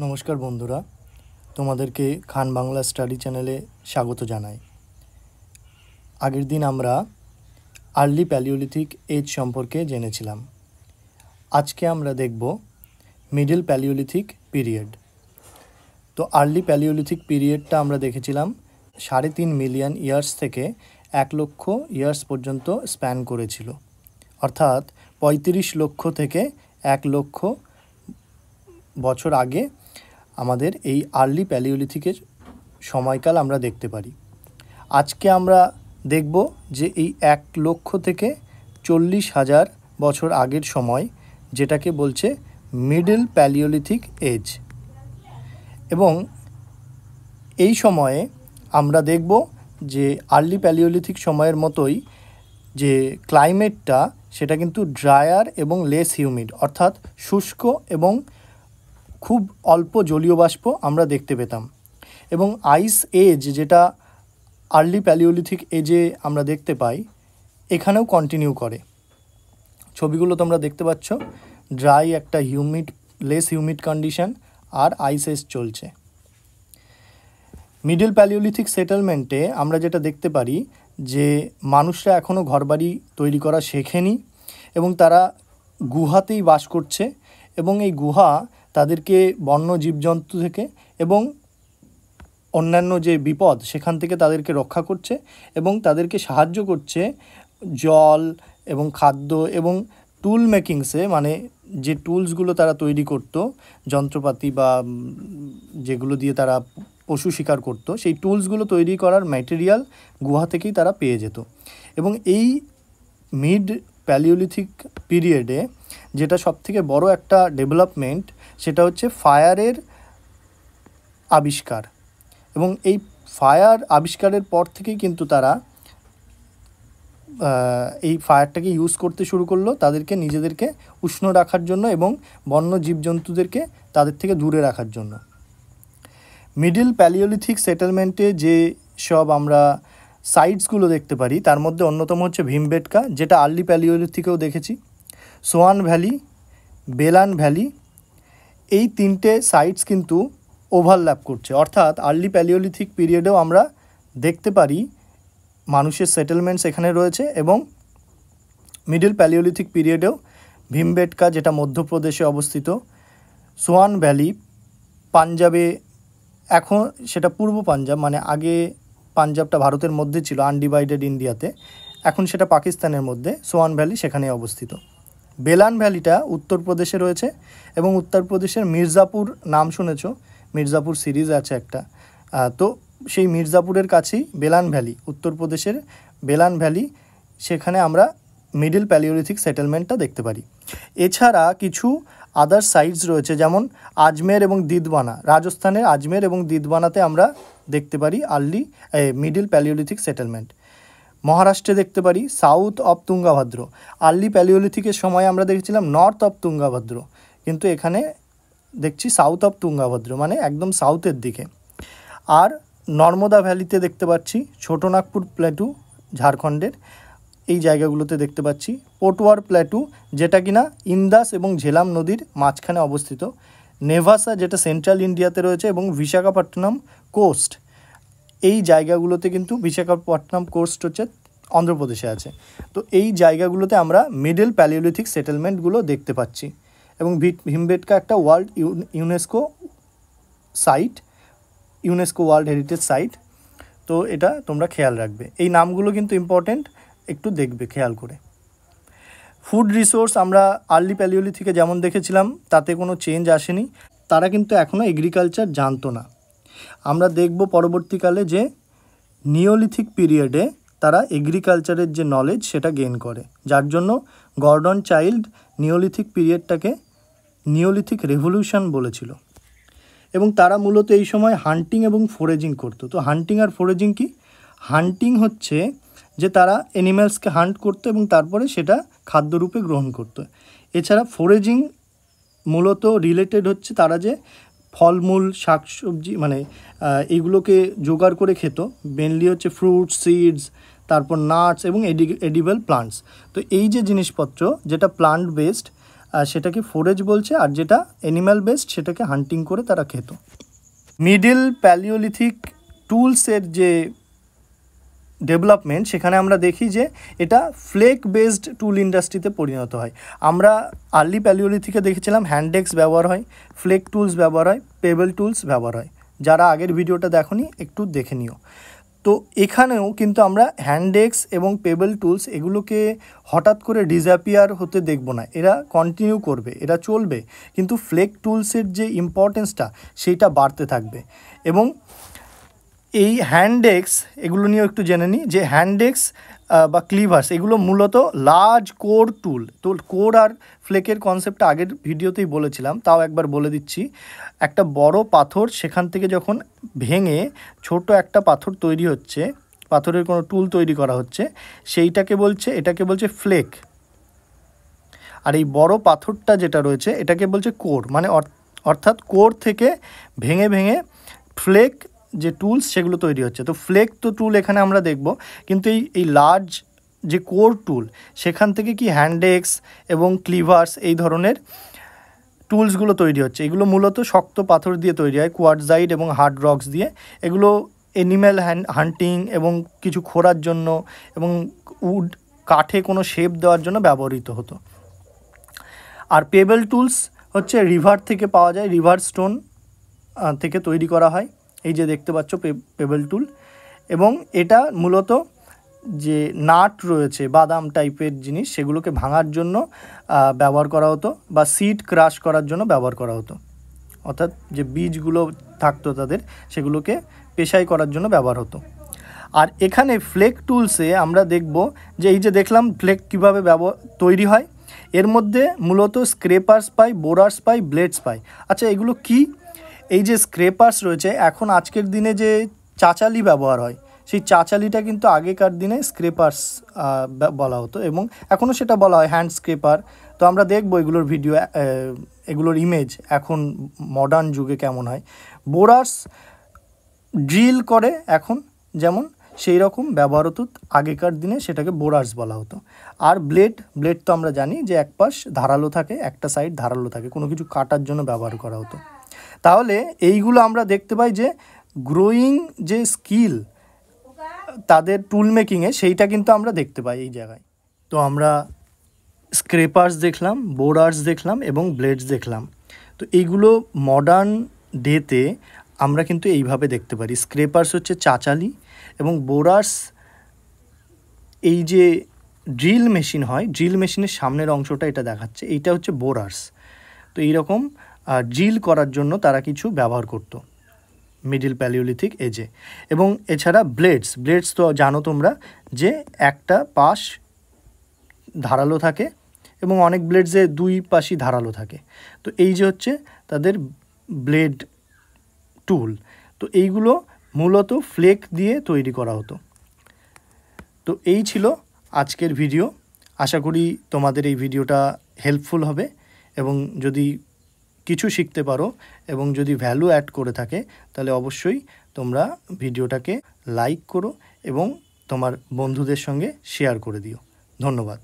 নমস্কার বন্ধুরা, তোমাদেরকে খান বাংলা স্টাডি চ্যানেলে স্বাগত জানাই। আগের দিন আমরা আর্লি প্যালিওলিথিক এজ সম্পর্কে জেনেছিলাম। আজকে আমরা দেখব মিডল প্যালিওলিথিক পিরিয়ড। তো আর্লি প্যালিওলিথিক পিরিয়ডটা আমরা দেখেছিলাম 3.5 মিলিয়ন ইয়ার্স থেকে 1 লক্ষ ইয়ার্স পর্যন্ত স্প্যান করেছিল, অর্থাৎ 35 লক্ষ থেকে 1 লক্ষ বছর আগে আমাদের এই আর্লি প্যালিওলিথিকের সময়কাল আমরা দেখতে পারি। আজকে আমরা দেখব যে এই 1 লক্ষ থেকে 40,000 বছর আগের সময়, যেটাকে বলছে মিডল প্যালিওলিথিক এজ। এবং এই সময়ে আমরা দেখব যে আর্লি প্যালিওলিথিক সময়ের মতোই যে ক্লাইমেটটা সেটা কিন্তু ড্রায়ার এবং লেস হিউমিড, অর্থাৎ শুষ্ক এবং খুব অল্প জলীয় বাষ্প আমরা দেখতে পেতাম। এবং আইস এজ, যেটা আর্লি প্যালিওলিথিক এজে আমরা দেখতে পাই, এখানেও কন্টিনিউ করে। ছবিগুলো তোমরা দেখতে পাচ্ছ, ড্রাই একটা লেস হিউমিড কন্ডিশন আর আইস এজ চলছে। মিডল প্যালিওলিথিক সেটেলমেন্টে আমরা যেটা দেখতে পারি যে মানুষরা এখনও ঘরবাড়ি তৈরি করা শেখেনি এবং তারা গুহাতেই বাস করছে। এবং এই গুহা তাদেরকে বন্য জীবজন্তু থেকে এবং অন্যান্য যে বিপদ সেখান থেকে তাদেরকে রক্ষা করছে এবং তাদেরকে সাহায্য করছে জল এবং খাদ্য এবং টুল মেকিংসে, মানে যে টুলসগুলো তারা তৈরি করতো, যন্ত্রপাতি বা যেগুলো দিয়ে তারা পশু শিকার করতো, সেই টুলসগুলো তৈরি করার ম্যাটেরিয়াল গুহা থেকেই তারা পেয়ে যেত। এবং এই মিড প্যালিওলিথিক পিরিয়ডে যেটা সবথেকে বড় একটা ডেভেলপমেন্ট, সেটা হচ্ছে ফায়ারের আবিষ্কার। এবং এই ফায়ার আবিষ্কারের পর থেকেই কিন্তু তারা এই ফায়ারটাকে ইউজ করতে শুরু করলো তাদেরকে নিজেদেরকে উষ্ণ রাখার জন্য এবং বন্য জীবজন্তুদেরকে তাদের থেকে দূরে রাখার জন্য। মিডল প্যালিওলিথিক সেটেলমেন্টে যে সব আমরা সাইটসগুলো দেখতে পারি, তার মধ্যে অন্যতম হচ্ছে ভীমবেটকা, যেটা আর্লি প্যালিওলিথিকেও দেখেছি, সোয়ান ভ্যালি, বেলান ভ্যালি। এই 3টে সাইটস কিন্তু ওভারল্যাপ করছে, অর্থাৎ আর্লি প্যালিওলিথিক পিরিয়ডেও আমরা দেখতে পারি মানুষের সেটেলমেন্টস এখানে রয়েছে। এবং মিডল প্যালিওলিথিক পিরিয়ডেও ভীমবেটকা, যেটা মধ্যপ্রদেশে অবস্থিত, সোয়ান ভ্যালি পাঞ্জাবে, এখন সেটা পূর্ব পাঞ্জাব, মানে আগে পাঞ্জাবটা ভারতের মধ্যে ছিল আনডিভাইডেড ইন্ডিয়াতে, এখন সেটা পাকিস্তানের মধ্যে, সোয়ান ভ্যালি সেখানে অবস্থিত। বেলান ভ্যালিটা উত্তরপ্রদেশে রয়েছে এবং উত্তরপ্রদেশের মির্জাপুর নাম শুনেছ, মির্জাপুর সিরিজ আছে একটা, তো সেই মির্জাপুরের কাছেই বেলান ভ্যালি, উত্তরপ্রদেশের বেলান ভ্যালি, সেখানে আমরা মিডল প্যালিওলিথিক সেটেলমেন্টটা দেখতে পারি। এছাড়া কিছু আদার সাইটস রয়েছে, যেমন আজমের এবং দিদবানা, রাজস্থানের আজমের এবং দিদবানাতে আমরা দেখতে পারি মিডল প্যালিওলিথিক সেটেলমেন্ট। মহারাষ্ট্রে দেখতে পারি সাউথ অফ তুঙ্গাভদ্র। আর্লি প্যালিওলিথিকের সময় আমরা দেখেছিলাম নর্থ অফ তুঙ্গাভদ্র, কিন্তু এখানে দেখছি সাউথ অফ তুঙ্গাভদ্র, মানে একদম সাউথের দিকে। আর নর্মদা ভ্যালিতে দেখতে পাচ্ছি, ছোটনাগপুর প্ল্যাটু ঝাড়খণ্ডের, এই জায়গাগুলোতে দেখতে পাচ্ছি পোটওয়ার প্ল্যাটু, যেটা কিনা ইন্দাস এবং ঝেলাম নদীর মাঝখানে অবস্থিত, নেভাসা, যেটা সেন্ট্রাল ইন্ডিয়াতে রয়েছে, এবং বিশাখাপট্টনম কোস্ট, এই জায়গাগুলোতে কিন্তু বিশাখাপট্টনম কোস্ট হচ্ছে অন্ধ্রপ্রদেশে আছে। তো এই জায়গাগুলোতে আমরা মিডল প্যালিওলিথিক সেটেলমেন্টগুলো দেখতে পাচ্ছি। এবং ভীমবেটকা একটা ইউনেস্কো ওয়ার্ল্ড হেরিটেজ সাইট, তো এটা তোমরা খেয়াল রাখবে। এই নামগুলো কিন্তু ইম্পর্টেন্ট, একটু দেখবে খেয়াল করে। ফুড রিসোর্স আমরা আর্লি প্যালিওলিথিকে যেমন দেখেছিলাম তাতে কোনো চেঞ্জ আসেনি, তারা কিন্তু এখনও এগ্রিকালচার জানতো না। আমরা দেখব পরবর্তীকালে যে নিওলিথিক পিরিয়ডে তারা এগ্রিকালচারের যে নলেজ সেটা গেইন করে, যার জন্য গর্ডন চাইল্ড নিওলিথিক পিরিয়ডটাকে নিওলিথিক রেভলিউশন বলেছিল। এবং তারা মূলত এই সময় হান্টিং এবং ফোরেজিং করতো। তো হান্টিং আর ফোরেজিং কি? হান্টিং হচ্ছে যে তারা অ্যানিম্যালসকে হান্ট করতো এবং তারপরে সেটা খাদ্যরূপে গ্রহণ করতো। এছাড়া ফোরেজিং মূলত রিলেটেড হচ্ছে তারা যে ফলমূল, শাকসবজি, মানে এইগুলোকে জোগাড় করে খেত, মেনলি হচ্ছে ফ্রুটস, সিডস, তারপর নাটস এবং এডিবল প্লান্টস। তো এই যে জিনিসপত্র যেটা প্লান্ট বেসড, সেটাকে ফোরেজ বলছে, আর যেটা অ্যানিম্যাল বেসড সেটাকে হান্টিং করে তারা খেত। মিডল প্যালিওলিথিক টুলসের যে ডেভেলপমেন্ট, সেখানে আমরা দেখি যে এটা ফ্লেক বেসড টুল ইন্ডাস্ট্রিতে পরিণত হয়। আমরা আর্লি প্যালিওলিথিকে দেখেছিলাম হ্যান্ডেক্স ব্যবহার হয়, ফ্লেক টুলস ব্যবহার হয়, পেবেল টুলস ব্যবহার হয়। যারা আগের ভিডিওটা দেখোনি একটু দেখে নিও। তো এখানেও কিন্তু আমরা হ্যান্ডেক্স এবং পেবেল টুলস এগুলোকে হঠাৎ করে ডিসঅ্যাপিয়ার হতে দেখব না, এরা কন্টিনিউ করবে, এরা চলবে, কিন্তু ফ্লেক টুলসের যে ইম্পর্টেন্সটা সেইটা বাড়তে থাকবে। এবং এই হ্যান্ডেক্স এগুলো নিয়েও একটু জেনে নিই যে হ্যান্ডেক্স বা ক্লিভার্স এগুলো মূলত লার্জ কোর টুল। তো কোর আর ফ্লেকের কনসেপ্টটা আগের ভিডিওতেই বলেছিলাম, তাও একবার বলে দিচ্ছি। একটা বড় পাথর, সেখান থেকে যখন ভেঙে ছোট একটা পাথর তৈরি হচ্ছে, পাথরের কোনো টুল তৈরি করা হচ্ছে, এটাকে বলছে ফ্লেক। আর এই বড় পাথরটা যেটা রয়েছে এটাকে বলছে কোর, মানে অর্থাৎ কোর থেকে ভেঙে ভেঙে ফ্লেক যে টুলস সেগুলো তৈরি হচ্ছে। তো ফ্লেক তো টুল এখানে আমরা দেখব, কিন্তু এই লার্জ যে কোর টুল সেখান থেকে কি হ্যান্ডেক্স এবং ক্লিভার্স এই ধরনের টুলসগুলো তৈরি হচ্ছে। এগুলো মূলত শক্ত পাথর দিয়ে তৈরি হয়, কোয়ার্টজাইট এবং হার্ড রক্স দিয়ে। এগুলো অ্যানিম্যাল হান্টিং এবং কিছু খোঁড়ার জন্য এবং উড কাঠে কোনো শেপ দেওয়ার জন্য ব্যবহৃত হতো। আর পেবেল টুলস হচ্ছে রিভার থেকে পাওয়া যায়, রিভার স্টোন থেকে তৈরি করা হয়। এই যে দেখতে পাচ্ছ পেবেল টুল, এবং এটা মূলত যে নাট রয়েছে বাদাম টাইপের জিনিস সেগুলোকে ভাঙার জন্য ব্যবহার করা হতো, বা সিড ক্রাশ করার জন্য ব্যবহার করা হতো। অর্থাৎ যে বীজগুলো থাকতো তাদের, সেগুলোকে পেশাই করার জন্য ব্যবহার হতো। আর এখানে ফ্লেক টুলসে আমরা দেখব যে এই যে দেখলাম ফ্লেক কীভাবে তৈরি হয়, এর মধ্যে মূলত স্ক্রেপার্স পাই, বোরার্স পাই, ব্লেডস পাই। আচ্ছা, এগুলো কি? এই যে স্ক্রেপার্স রয়েছে, এখন আজকের দিনে যে চাচালি ব্যবহার হয়, সেই চাচালিটা কিন্তু আগেকার দিনে স্ক্রেপার্স বলা হতো, এবং এখনও সেটা বলা হয় হ্যান্ড স্ক্রেপার। তো আমরা দেখবো এগুলোর ভিডিও, এগুলোর ইমেজ এখন মডার্ন যুগে কেমন হয়। বোরার্স ড্রিল করে এখন যেমন, সেই রকম ব্যবহার হতো আগেকার দিনে, সেটাকে বোরার্স বলা হতো। আর ব্লেড তো আমরা জানি যে এক পাশ ধারালো থাকে, একটা সাইড ধারালো থাকে, কোনো কিছু কাটার জন্য ব্যবহার করা হতো। তাহলে এইগুলো আমরা দেখতে পাই যে গ্রোয়িং যে স্কিল তাদের টুল মেকিংয়ে, সেইটা কিন্তু আমরা দেখতে পাই এই জায়গায়। তো আমরা স্ক্রেপার্স দেখলাম, বোরার্স দেখলাম এবং ব্লেডস দেখলাম। তো এইগুলো মডার্ন ডেতে আমরা কিন্তু এইভাবে দেখতে পারি। স্ক্রেপার্স হচ্ছে চাচালি, এবং বোরার্স এই যে ড্রিল মেশিন হয়, ড্রিল মেশিনের সামনের অংশটা এটা দেখাচ্ছে, এইটা হচ্ছে বোরার্স। তো এইরকম ড্রিল করার জন্য তারা কিছু ব্যবহার করতো মিডল প্যালিওলিথিক এজে। এবং এছাড়া ব্লেডস তো জানো তোমরা যে একটা পাশ ধারালো থাকে, এবং অনেক ব্লেডসে দুই পাশই ধারালো থাকে। তো এই যে হচ্ছে তাদের ব্লেড টুল। তো এইগুলো মূলত ফ্লেক দিয়ে তৈরি করা হতো। তো এই ছিল আজকের ভিডিও। আশা করি তোমাদের এই ভিডিওটা হেল্পফুল হবে, এবং যদি কিছু শিখতে পারো এবং যদি ভ্যালু অ্যাড করে থাকে, তাহলে অবশ্যই তোমরা ভিডিওটাকে লাইক করো এবং তোমার বন্ধুদের সঙ্গে শেয়ার করে দিও। ধন্যবাদ।